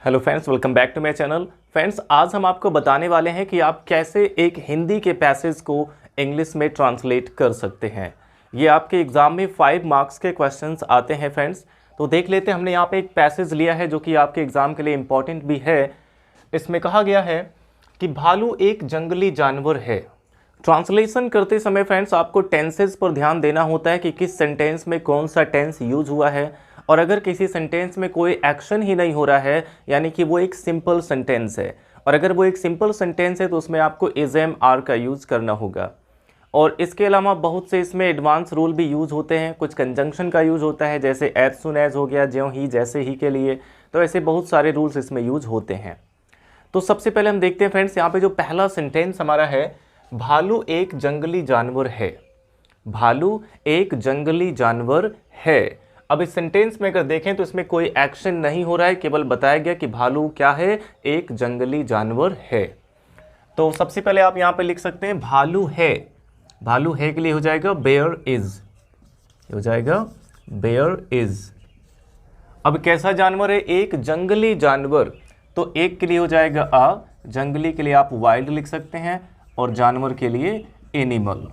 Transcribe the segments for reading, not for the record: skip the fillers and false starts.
Hello friends, welcome back to my channel. Friends, आज हम आपको बताने वाले हैं कि आप कैसे एक हिंदी के पैसेज को इंग्लिश में ट्रांसलेट कर सकते हैं। ये आपके एग्जाम में 5 मार्क्स के क्वेश्चंस आते हैं फ्रेंड्स। तो देख लेते हैं, हमने यहाँ पे एक पैसेज लिया है जो कि आपके एग्जाम के लिए इंपॉर्टेंट भी है। इसमें कहा गया है कि भालू एक जंगली जानवर है। ट्रांसलेशन करते समय फ्रेंड्स आपको टेंसेस पर ध्यान देना होता है कि किस सेंटेंस में कौन सा टेंस यूज हुआ है, और अगर किसी सेंटेंस में कोई एक्शन ही नहीं हो रहा है यानी कि वो एक सिंपल सेंटेंस है, और अगर वो एक सिंपल सेंटेंस है तो उसमें आपको इज एम आर का यूज़ करना होगा। और इसके अलावा बहुत से इसमें एडवांस रूल भी यूज़ होते हैं। कुछ कंजंक्शन का यूज़ होता है, जैसे एज सुन एज हो गया, ज्यों ही, जैसे ही के लिए। तो ऐसे बहुत सारे रूल्स इसमें यूज होते हैं। तो सबसे पहले हम देखते हैं फ्रेंड्स, यहाँ पे जो पहला सेंटेंस हमारा है, भालू एक जंगली जानवर है। भालू एक जंगली जानवर है। अब इस सेंटेंस में अगर देखें तो इसमें कोई एक्शन नहीं हो रहा है, केवल बताया गया कि भालू क्या है, एक जंगली जानवर है। तो सबसे पहले आप यहाँ पे लिख सकते हैं भालू है। भालू है के लिए हो जाएगा बेयर इज, हो जाएगा बेयर इज। अब कैसा जानवर है, एक जंगली जानवर, तो एक के लिए हो जाएगा अ, जंगली के लिए आप वाइल्ड लिख सकते हैं, और जानवर के लिए एनिमल।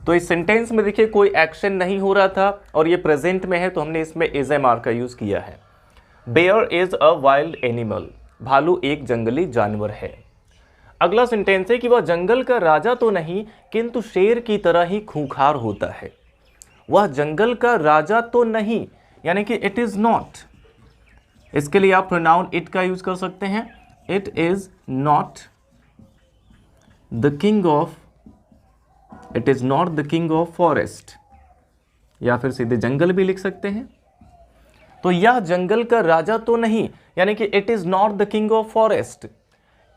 तो इस सेंटेंस में देखिए कोई एक्शन नहीं हो रहा था और ये प्रेजेंट में है, तो हमने इसमें इज एम आर का यूज किया है। Bear is a wild animal, भालू एक जंगली जानवर है। अगला सेंटेंस है कि वह जंगल का राजा तो नहीं किंतु शेर की तरह ही खूंखार होता है। वह जंगल का राजा तो नहीं, यानी कि इट इज नॉट। इसके लिए आप प्रोनाउन इट का यूज कर सकते हैं। It is not the king of, it is not the king of forest, या फिर सीधे जंगल भी लिख सकते हैं। तो यह जंगल का राजा तो नहीं, यानी कि it is not the king of forest,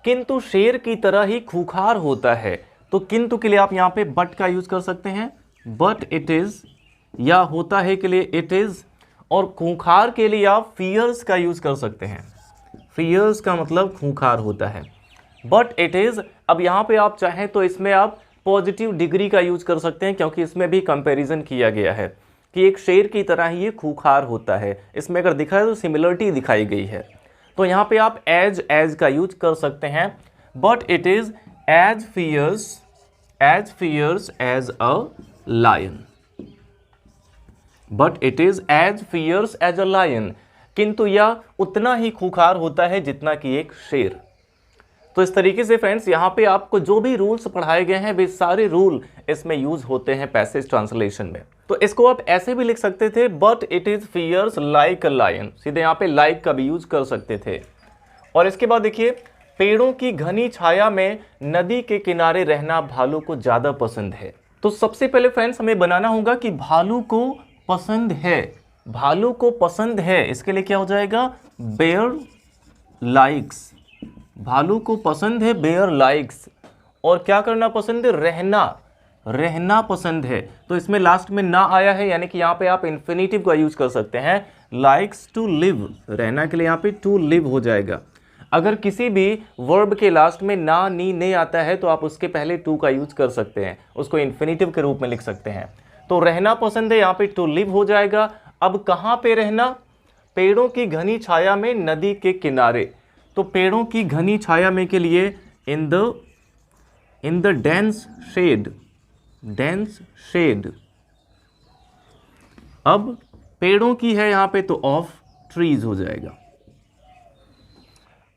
किंतु शेर की तरह ही खूंखार होता है। तो किंतु के लिए आप यहां पे बट का यूज कर सकते हैं। बट इट इज, या होता है के लिए इट इज, और खूंखार के लिए आप फियर्स का यूज कर सकते हैं। फियर्स का मतलब खूंखार होता है। बट इट इज, अब यहां पे आप चाहें तो इसमें आप पॉजिटिव डिग्री का यूज कर सकते हैं, क्योंकि इसमें भी कंपैरिजन किया गया है कि एक शेर की तरह ही ये खूंखार होता है। इसमें अगर दिखा है तो सिमिलरिटी दिखाई गई है। तो यहाँ पे आप एज का यूज कर सकते हैं। But it is as fierce as a lion. But it is as fierce as a lion, किंतु यह उतना ही खूंखार होता है जितना कि एक शेर। तो इस तरीके से फ्रेंड्स यहाँ पे आपको जो भी रूल्स पढ़ाए गए हैं वे सारे रूल इसमें यूज होते हैं पैसेज ट्रांसलेशन में। तो इसको आप ऐसे भी लिख सकते थे, but it is fierce like a lion, सीधे यहाँ पे लाइक का भी यूज कर सकते थे। और इसके बाद देखिए, पेड़ों की घनी छाया में नदी के किनारे रहना भालू को ज्यादा पसंद है। तो सबसे पहले फ्रेंड्स हमें बनाना होगा कि भालू को पसंद है। भालू को पसंद है, इसके लिए क्या हो जाएगा, बेयर लाइक्स। भालू को पसंद है, बेयर लाइक्स। और क्या करना पसंद है, रहना, रहना पसंद है। तो इसमें लास्ट में ना आया है, यानी कि यहाँ पे आप इंफिनिटिव का यूज कर सकते हैं। लाइक्स टू लिव, रहना के लिए यहाँ पे टू लिव हो जाएगा। अगर किसी भी वर्ब के लास्ट में ना, नी, ने आता है तो आप उसके पहले टू का यूज कर सकते हैं, उसको इंफिनिटिव के रूप में लिख सकते हैं। तो रहना पसंद है, यहाँ पे टू लिव हो जाएगा। अब कहाँ पे रहना, पेड़ों की घनी छाया में नदी के किनारे। तो पेड़ों की घनी छाया में के लिए in the dense shade, dense shade. अब पेड़ों की है यहाँ पे तो ऑफ ट्रीज हो जाएगा।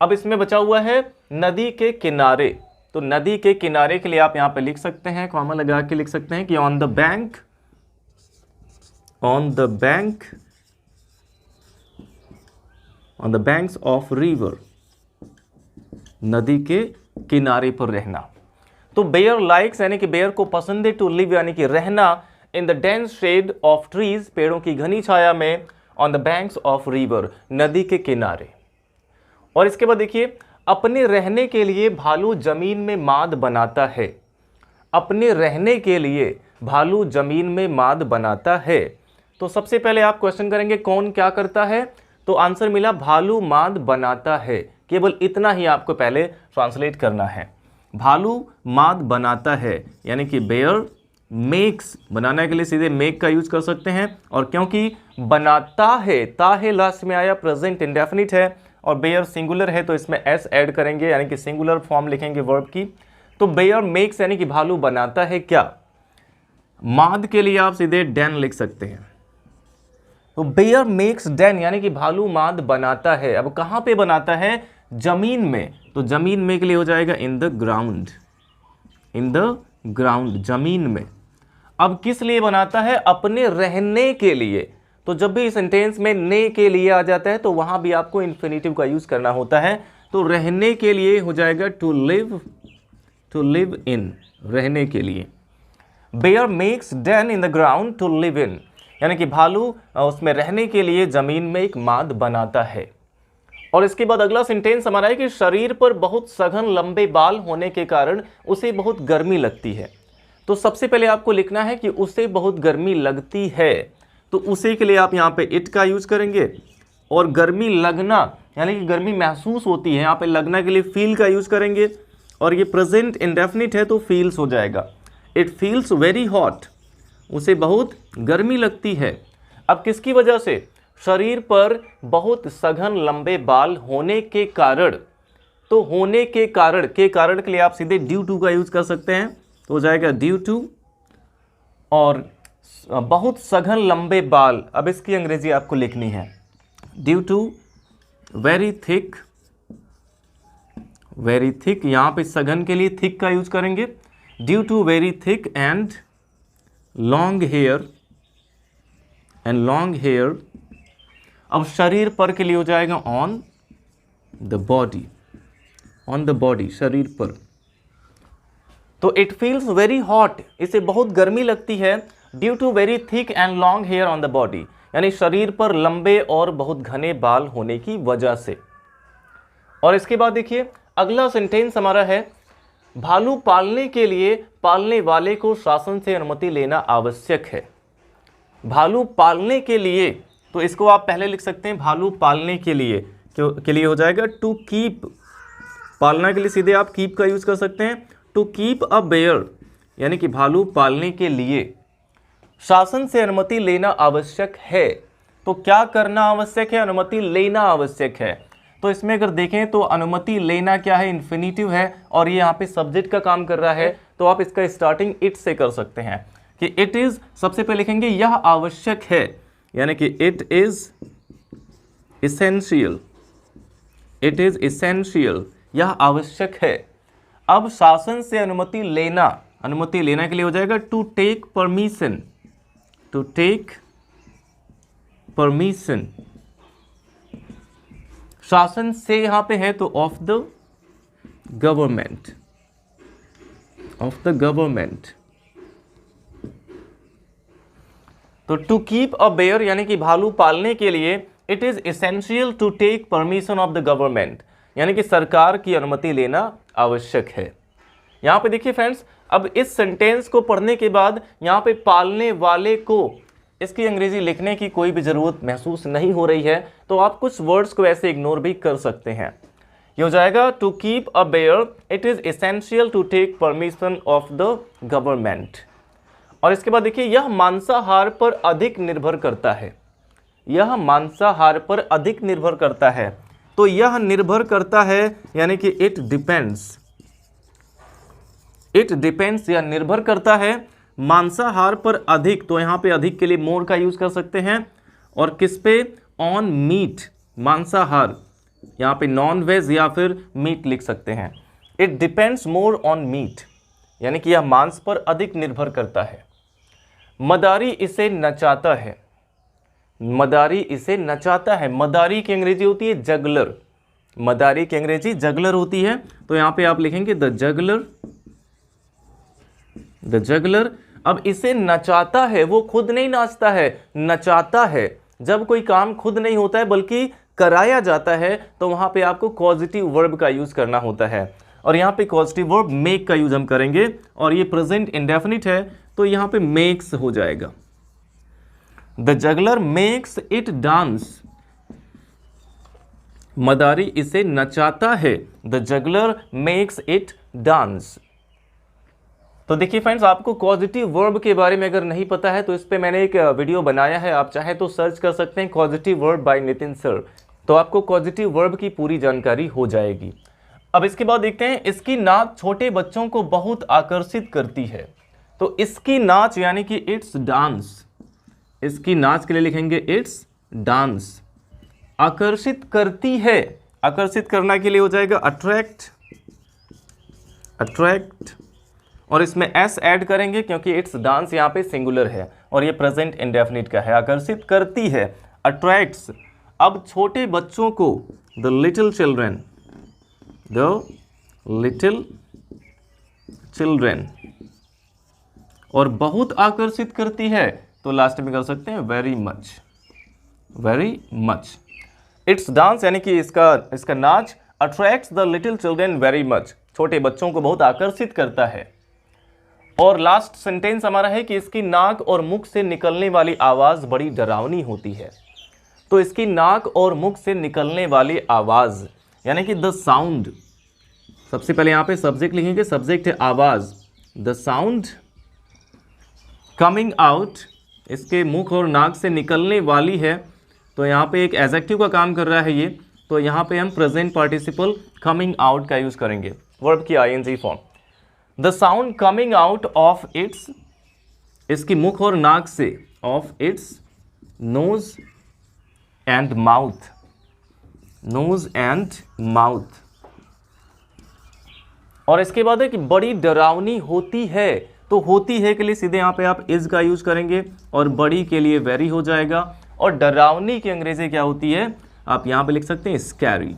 अब इसमें बचा हुआ है नदी के किनारे। तो नदी के किनारे के लिए आप यहाँ पे लिख सकते हैं, कॉमा लगा के लिख सकते हैं कि on the bank, on the bank, on the banks of river, नदी के किनारे पर रहना। तो बेयर लाइक्स यानी कि बेयर को पसंद है, टू लिव यानी कि रहना, in the dense shade of trees, पेड़ों की घनी छाया में, on the banks of river, नदी के किनारे। और इसके बाद देखिए, अपने रहने के लिए भालू जमीन में माद बनाता है। अपने रहने के लिए भालू जमीन में माद बनाता है। तो सबसे पहले आप क्वेश्चन करेंगे कौन क्या करता है, तो आंसर मिला भालू माद बनाता है। केवल इतना ही आपको पहले ट्रांसलेट करना है। भालू माद बनाता है, यानी कि बेयर मेक्स, बनाने के लिए सीधे मेक का यूज कर सकते हैं। और क्योंकि बनाता है, ता है लास्ट में आया, प्रेजेंट इंडेफिनिट है, और बेयर सिंगुलर है तो इसमें एस ऐड करेंगे, यानी कि सिंगुलर फॉर्म लिखेंगे वर्ब की। तो बेयर मेक्स यानी कि भालू बनाता है क्या? माद के लिए आप सीधे डैन लिख सकते हैं। तो बेयर मेक्स डैन यानी कि भालू माद बनाता है। अब कहां पे बनाता है? जमीन में। तो जमीन में के लिए हो जाएगा इन the ground, in the ground, जमीन में। अब किस लिए बनाता है? अपने रहने के लिए। तो जब भी सेंटेंस में ने के लिए आ जाता है तो वहां भी आपको इन्फिनेटिव का यूज करना होता है। तो रहने के लिए हो जाएगा to live, to live in, रहने के लिए। Bear makes den in the ground to live in, यानी कि भालू उसमें रहने के लिए जमीन में एक माद बनाता है। और इसके बाद अगला सेंटेंस हमारा है कि शरीर पर बहुत सघन लंबे बाल होने के कारण उसे बहुत गर्मी लगती है। तो सबसे पहले आपको लिखना है कि उसे बहुत गर्मी लगती है। तो उसे के लिए आप यहाँ पे इट का यूज करेंगे, और गर्मी लगना यानी कि गर्मी महसूस होती है, यहाँ पे लगना के लिए फील का यूज करेंगे। और ये प्रेजेंट इंडेफिनिट है तो फील्स हो जाएगा। इट फील्स वेरी हॉट, उसे बहुत गर्मी लगती है। अब किसकी वजह से? शरीर पर बहुत सघन लंबे बाल होने के कारण। तो होने के कारण के लिए आप सीधे ड्यू टू का यूज कर सकते हैं, तो हो जाएगा ड्यू टू। और बहुत सघन लंबे बाल, अब इसकी अंग्रेजी आपको लिखनी है due to very thick, very thick, यहां पे सघन के लिए थिक का यूज करेंगे। Due to very thick and long hair, and long hair. अब शरीर पर के लिए हो जाएगा on the body, on the body, शरीर पर। तो इट फील्स वेरी हॉट, इसे बहुत गर्मी लगती है, due to very thick and long hair on the body, यानी शरीर पर लंबे और बहुत घने बाल होने की वजह से। और इसके बाद देखिए अगला सेंटेंस हमारा है, भालू पालने के लिए पालने वाले को शासन से अनुमति लेना आवश्यक है। भालू पालने के लिए, तो इसको आप पहले लिख सकते हैं भालू पालने के लिए हो जाएगा टू कीप। पालना के लिए सीधे आप कीप का यूज कर सकते हैं। टू कीप अ बेयर, यानी कि भालू पालने के लिए शासन से अनुमति लेना आवश्यक है। तो क्या करना आवश्यक है? अनुमति लेना आवश्यक है। तो इसमें अगर देखें तो अनुमति लेना क्या है? इन्फिनिटिव है, और ये यहाँ पे सब्जेक्ट का काम कर रहा है। तो आप इसका स्टार्टिंग इट से कर सकते हैं कि इट इज, सबसे पहले लिखेंगे यह आवश्यक है, यानी कि it is essential, it is essential, यह आवश्यक है। अब शासन से अनुमति लेना, अनुमति लेना के लिए हो जाएगा to take permission, to take permission. शासन से यहां पे है तो of the government, of the government. तो टू कीप अ बेयर यानी कि भालू पालने के लिए it is essential to take permission of the government, यानी कि सरकार की अनुमति लेना आवश्यक है। यहां पे देखिए फ्रेंड्स, अब इस सेंटेंस को पढ़ने के बाद यहां पे पालने वाले को, इसकी अंग्रेजी लिखने की कोई भी जरूरत महसूस नहीं हो रही है, तो आप कुछ वर्ड्स को ऐसे इग्नोर भी कर सकते हैं। ये हो जाएगा to keep a bear it is essential to take permission of the government. और इसके बाद देखिए यह मांसाहार पर अधिक निर्भर करता है, यह मांसाहार पर अधिक निर्भर करता है। तो यह निर्भर करता है यानी कि इट डिपेंड्स, इट डिपेंड्स, यह निर्भर करता है मांसाहार पर अधिक। तो यहां पे अधिक के लिए मोर का यूज कर सकते हैं। और किस पे? ऑन मीट, मांसाहार, यहां पे नॉन वेज या फिर मीट लिख सकते हैं। It depends more on meat, यानी कि यह मांस पर अधिक निर्भर करता है। मदारी इसे नचाता है, मदारी इसे नचाता है। मदारी की अंग्रेजी होती है जगलर, मदारी की अंग्रेजी जगलर होती है। तो यहां पे आप लिखेंगे द जगलर, द जगलर। अब इसे नचाता है, वो खुद नहीं नाचता है, नचाता है। जब कोई काम खुद नहीं होता है बल्कि कराया जाता है तो वहां पे आपको कॉजेटिव वर्ब का यूज करना होता है। और यहां पे कॉजेटिव वर्ब मेक का यूज हम करेंगे, और ये प्रेजेंट इंडेफिनिट है तो यहां पे मेक्स हो जाएगा। The juggler makes it dance, मदारी इसे नचाता है। The juggler makes it dance. तो देखिए फ्रेंड्स, आपको कॉजेटिव वर्ब के बारे में अगर नहीं पता है तो इस पे मैंने एक वीडियो बनाया है, आप चाहे तो सर्च कर सकते हैं causative verb bye Nitin sir. तो आपको कॉजेटिव वर्ब की पूरी जानकारी हो जाएगी। अब इसके बाद देखते हैं, इसकी नाच छोटे बच्चों को बहुत आकर्षित करती है। तो इसकी नाच यानी कि इट्स डांस, इसकी नाच के लिए लिखेंगे इट्स डांस। आकर्षित करती है, आकर्षित करना के लिए हो जाएगा अट्रैक्ट, अट्रैक्ट, और इसमें एस ऐड करेंगे क्योंकि इट्स डांस यहाँ पे सिंगुलर है और ये प्रेजेंट इंडेफिनिट का है। आकर्षित करती है, अट्रैक्ट्स। अब छोटे बच्चों को the little children, the little children, और बहुत आकर्षित करती है तो लास्ट में कर सकते हैं very much, very much. It's dance यानी कि इसका नाच attracts the little children very much, छोटे बच्चों को बहुत आकर्षित करता है। और लास्ट सेंटेंस हमारा है कि इसकी नाक और मुख से निकलने वाली आवाज बड़ी डरावनी होती है। तो इसकी नाक और मुख से निकलने वाली आवाज यानी कि द साउंड, सबसे पहले यहां पे सब्जेक्ट लिखेंगे, सब्जेक्ट है आवाज, द साउंड कमिंग आउट, इसके मुख और नाक से निकलने वाली है, तो यहाँ पे एक एडजेक्टिव का काम कर रहा है ये, तो यहाँ पे हम प्रेजेंट पार्टिसिपल कमिंग आउट का यूज करेंगे, वर्ब की ING form. The sound coming out of its, इसकी मुख और नाक से, of its nose and mouth, nose and mouth. और इसके बाद है कि बड़ी डरावनी होती है, तो होती है के लिए सीधे यहाँ पे आप इज का यूज करेंगे और बड़ी के लिए वेरी हो जाएगा। और डरावनी की अंग्रेजी क्या होती है, आप यहां पे लिख सकते हैं स्कैरी।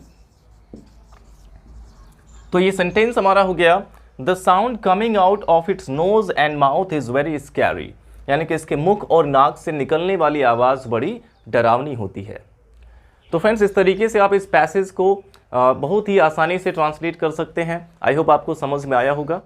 तो ये सेंटेंस हमारा हो गया, the sound coming out of its nose and mouth is very scary, यानी कि इसके मुख और नाक से निकलने वाली आवाज बड़ी डरावनी होती है। तो फ्रेंड्स, इस तरीके से आप इस पैसेज को बहुत ही आसानी से ट्रांसलेट कर सकते हैं। आई होप आपको समझ में आया होगा।